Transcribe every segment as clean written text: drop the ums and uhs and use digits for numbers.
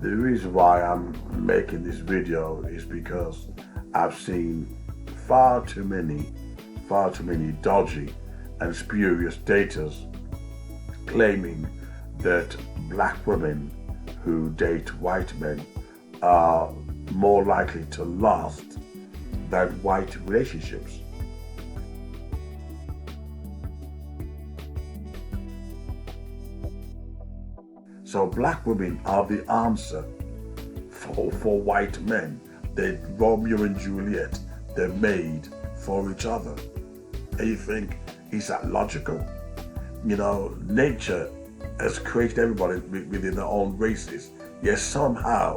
The reason why I'm making this video is because I've seen far too many dodgy and spurious daters claiming that black women who date white men are more likely to last than white relationships. So black women are the answer for white men. They're Romeo and Juliet. They're made for each other. And you think, is that logical? You know, nature has created everybody within their own races. Yet somehow,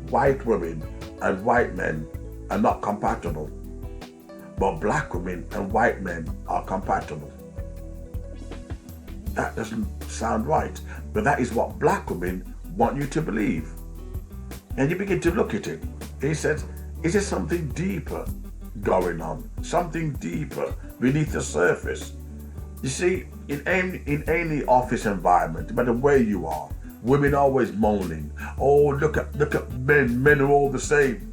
white women and white men are not compatible. But black women and white men are compatible. That doesn't sound right. But that is what black women want you to believe. And you begin to look at it. He says, is there something deeper going on? Something deeper beneath the surface? You see, in any office environment, no matter where you are, women are always moaning. Oh, look at men. Men are all the same.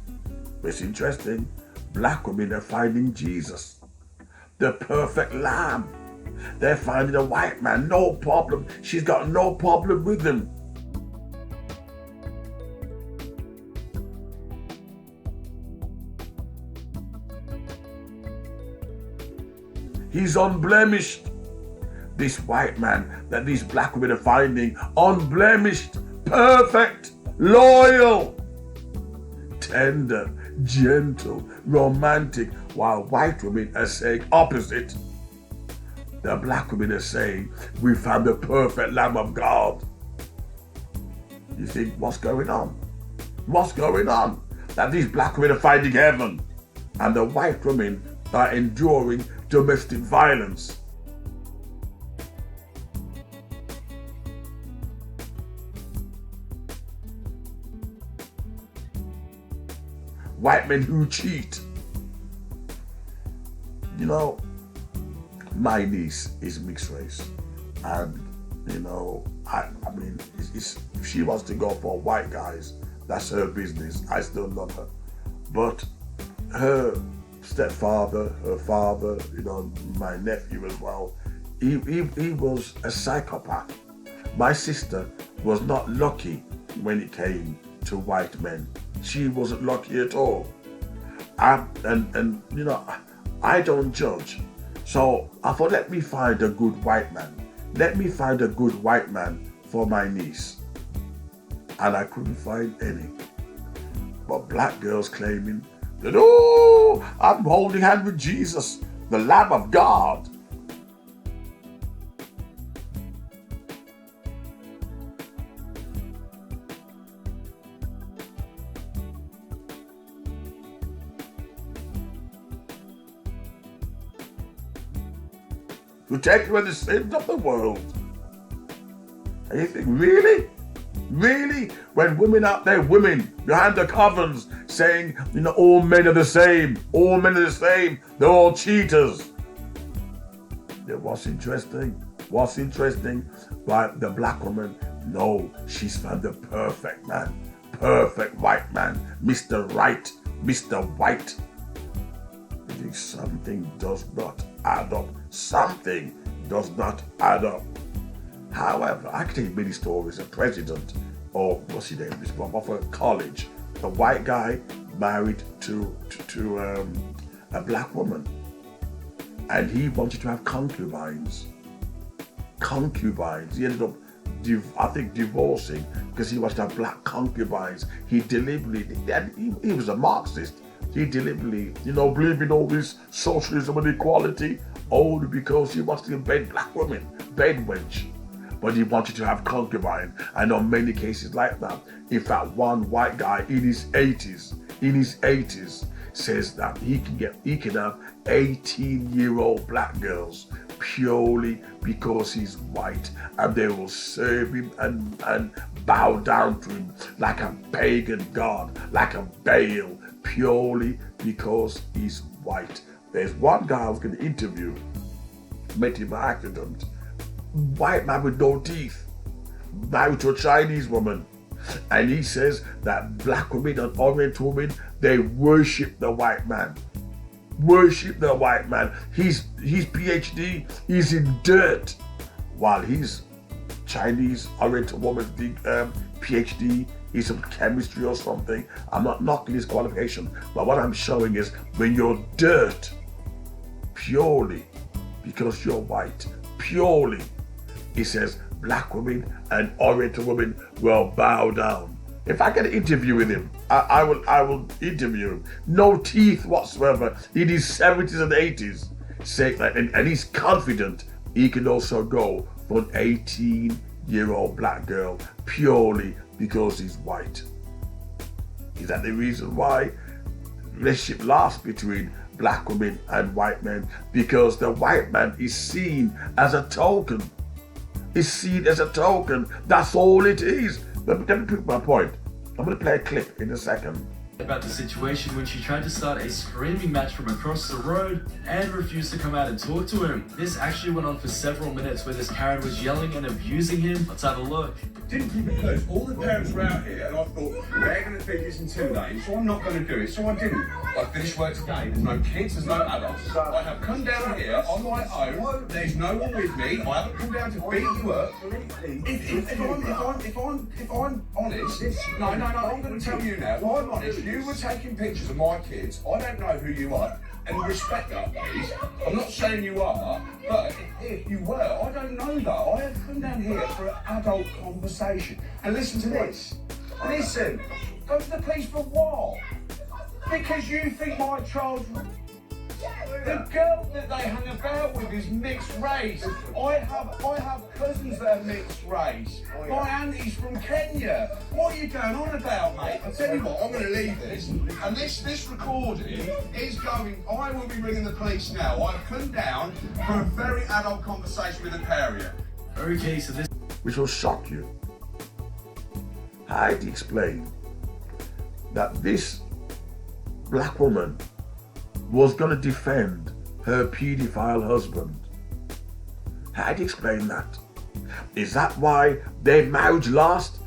But it's interesting. Black women are finding Jesus, the perfect lamb. They're finding a white man, no problem. She's got no problem with him. He's unblemished. This white man that these black women are finding, unblemished, perfect, loyal, tender, gentle, romantic, while white women are saying opposite. The black women are saying, we found the perfect Lamb of God. You think, what's going on? What's going on? That these black women are finding heaven and the white women are enduring domestic violence. White men who cheat. You know, my niece is mixed race, and you know, I mean, if she wants to go for white guys, that's her business. I still love her, but her stepfather, her father, you know, my nephew as well, he was a psychopath. My sister was not lucky when it came to white men. She wasn't lucky at all. And you know, I don't judge. So I thought, let me find a good white man. Let me find a good white man for my niece. And I couldn't find any. But black girls claiming that, oh, I'm holding hands with Jesus, the Lamb of God. To take away the sins of the world. And you think, really? Really? When women out there, women behind the covens saying, you know, all men are the same. All men are the same. They're all cheaters. Yeah, what's interesting? Like the black woman, no, she's found the perfect man. Perfect white man. Mr. Right. Mr. White. You think something does not add up. Something does not add up. However, I can tell you many stories. A president, or what's his name, of a college, a white guy married to a black woman, and he wanted to have concubines. He ended up, I think, divorcing because he wanted to have black concubines. He deliberately, and he was a Marxist. He deliberately, you know, believed in all this socialism and equality, only because he wanted to bed black women, bed wench. But he wanted to have concubine. I know many cases like that. In fact, one white guy in his 80s, says that he can have 18-year-old black girls purely because he's white, and they will serve him and bow down to him like a pagan god, like a Baal, purely because he's white. There's one guy I was going to interview, met him by accident, white man with no teeth, married to a Chinese woman. And he says that black women and orient women, they worship the white man. Worship the white man. His PhD is in dirt, while his Chinese Oriental woman's PhD is in chemistry or something. I'm not knocking his qualification, but what I'm showing is when you're dirt, purely because you're white, purely, he says black women and Oriental women will bow down. If I get an interview with him, I will interview him. No teeth whatsoever. In his 70s and 80s, say that, and he's confident he can also go for an 18-year-old black girl purely because he's white. Is that the reason why relationship lasts between black women and white men? Because the white man is seen as a token. Is seen as a token. That's all it is. Let me prove my point. I'm going to play a clip in a second. About the situation when she tried to start a screaming match from across the road and refused to come out and talk to him. This actually went on for several minutes where this Karen was yelling and abusing him. Let's have a look. Simply because all the parents were out here and I thought they're going to think it's intimidating, so I'm not going to do it, so I didn't. I finished work today, there's no kids, there's no adults. I have come down here on my own, there's no one with me, I haven't come down to beat you up. If I'm honest, no, I'm going to tell you now, if I'm honest, you were taking pictures of my kids, I don't know who you are, and respect that please. I'm not saying you are, but if you were, I don't know that. I have come down here for an adult conversation. And listen to this. Listen, go to the police for what? Because you think my child's... The girl that they hang about with is mixed race. I have cousins that are mixed race. My auntie's from Kenya. What are you going on about, mate? I tell you what, I'm going to leave this. And this recording is going... I will be ringing the police now. I've come down for a very adult conversation with a parent. Okay, so this... Which will shock you. I had to explain that this black woman was going to defend her paedophile husband. How do you explain that? Is that why their marriage last?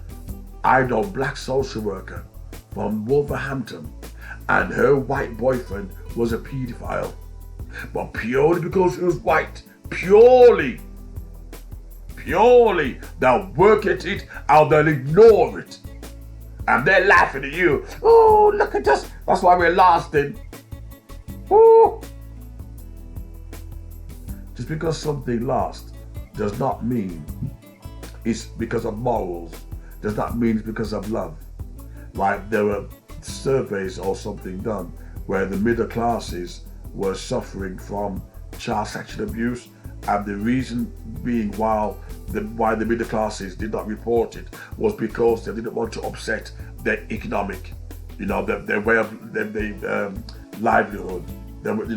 I know a black social worker from Wolverhampton, and her white boyfriend was a paedophile. But purely because he was white, purely, they'll work at it and they'll ignore it. And they're laughing at you. Oh, look at us. That's why we're lasting. Ooh. Just because something lasts does not mean it's because of morals, does not mean it's because of love. Like there were surveys or something done where the middle classes were suffering from child sexual abuse, and the reason being why the middle classes did not report it was because they didn't want to upset their economic, their way of their livelihood. They, what do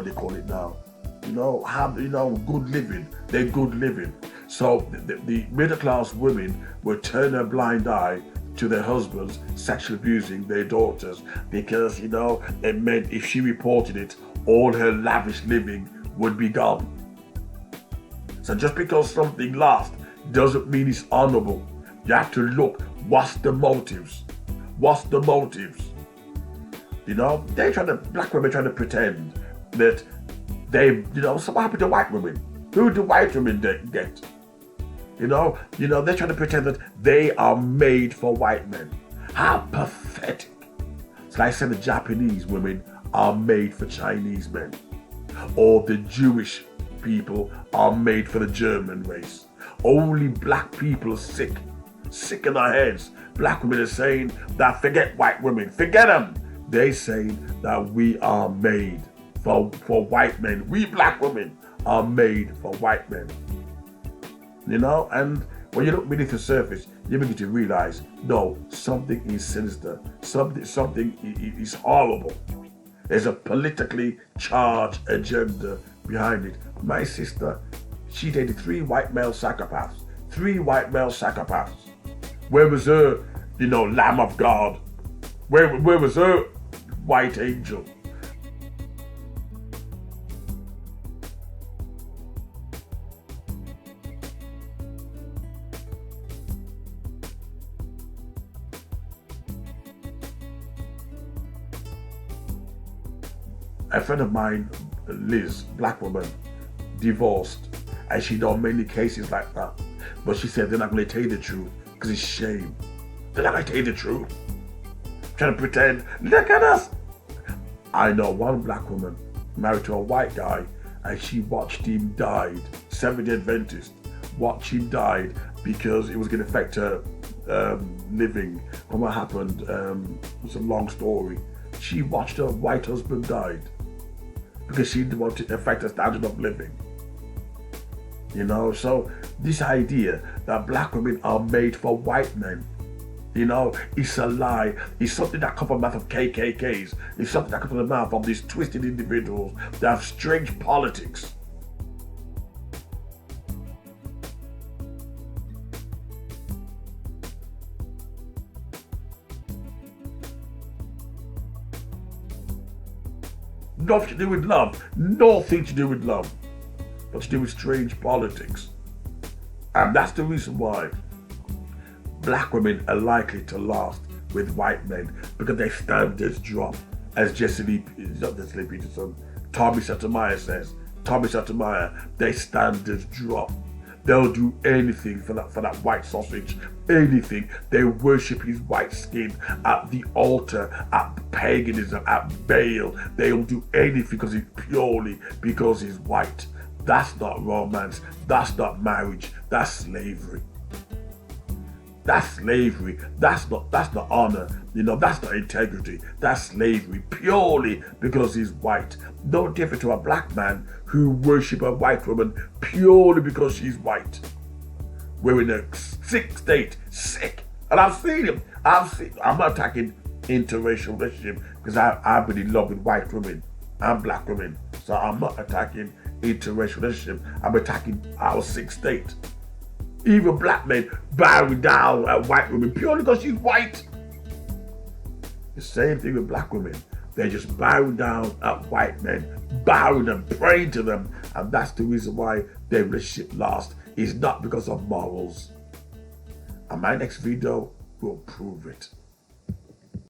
you call it now? Good living. They're good living. So the middle class women would turn a blind eye to their husbands sexually abusing their daughters because it meant if she reported it, all her lavish living would be gone. So just because something lasts doesn't mean it's honorable. You have to look, what's the motives? What's the motives? Black women trying to pretend that so what happened to white women? Who do white women get? They're trying to pretend that they are made for white men. How pathetic. It's like saying the Japanese women are made for Chinese men. Or the Jewish people are made for the German race. Only black people are sick in their heads. Black women are saying that forget white women, forget them. They say that we are made for white men. We black women are made for white men. And when you look beneath the surface, you begin to realize, no, something is sinister. Something is horrible. There's a politically charged agenda behind it. My sister, she dated 3 white male psychopaths. 3 white male psychopaths. Where was her, Lamb of God? Where was her white angel? A friend of mine, Liz, black woman, divorced, and she done many cases like that. But she said they're not going to tell you the truth because it's shame. They're not going to tell you the truth. Trying to pretend, look at us. I know one black woman married to a white guy, and she watched him die. Seventh-day Adventist, watched him die because it was going to affect her living. From what happened, it's a long story. She watched her white husband died because she didn't want to affect her standard of living. You know, so this idea that black women are made for white men, you know, it's a lie. It's something that comes from the mouth of KKKs. It's something that comes from the mouth of these twisted individuals that have strange politics. Nothing to do with love. Nothing to do with love. But to do with strange politics. And that's the reason why black women are likely to last with white men, because their standards drop. As Tommy Sotomayor says, their standards drop. They'll do anything for that white sausage, anything. They worship his white skin at the altar, at paganism, at Baal. They'll do anything purely because he's white. That's not romance. That's not marriage. That's slavery. That's slavery. That's not honor. You know, that's not integrity. That's slavery purely because he's white. No different to a black man who worship a white woman purely because she's white. We're in a sick state, sick. And I've seen him. I'm not attacking interracial relationship because I've been in love with white women and black women. So I'm not attacking interracial relationship. I'm attacking our sick state. Even black men bowing down at white women purely because she's white. The same thing with black women. They're just bowing down at white men, bowing and praying to them. And that's the reason why their relationship lasts. It's not because of morals. And my next video will prove it.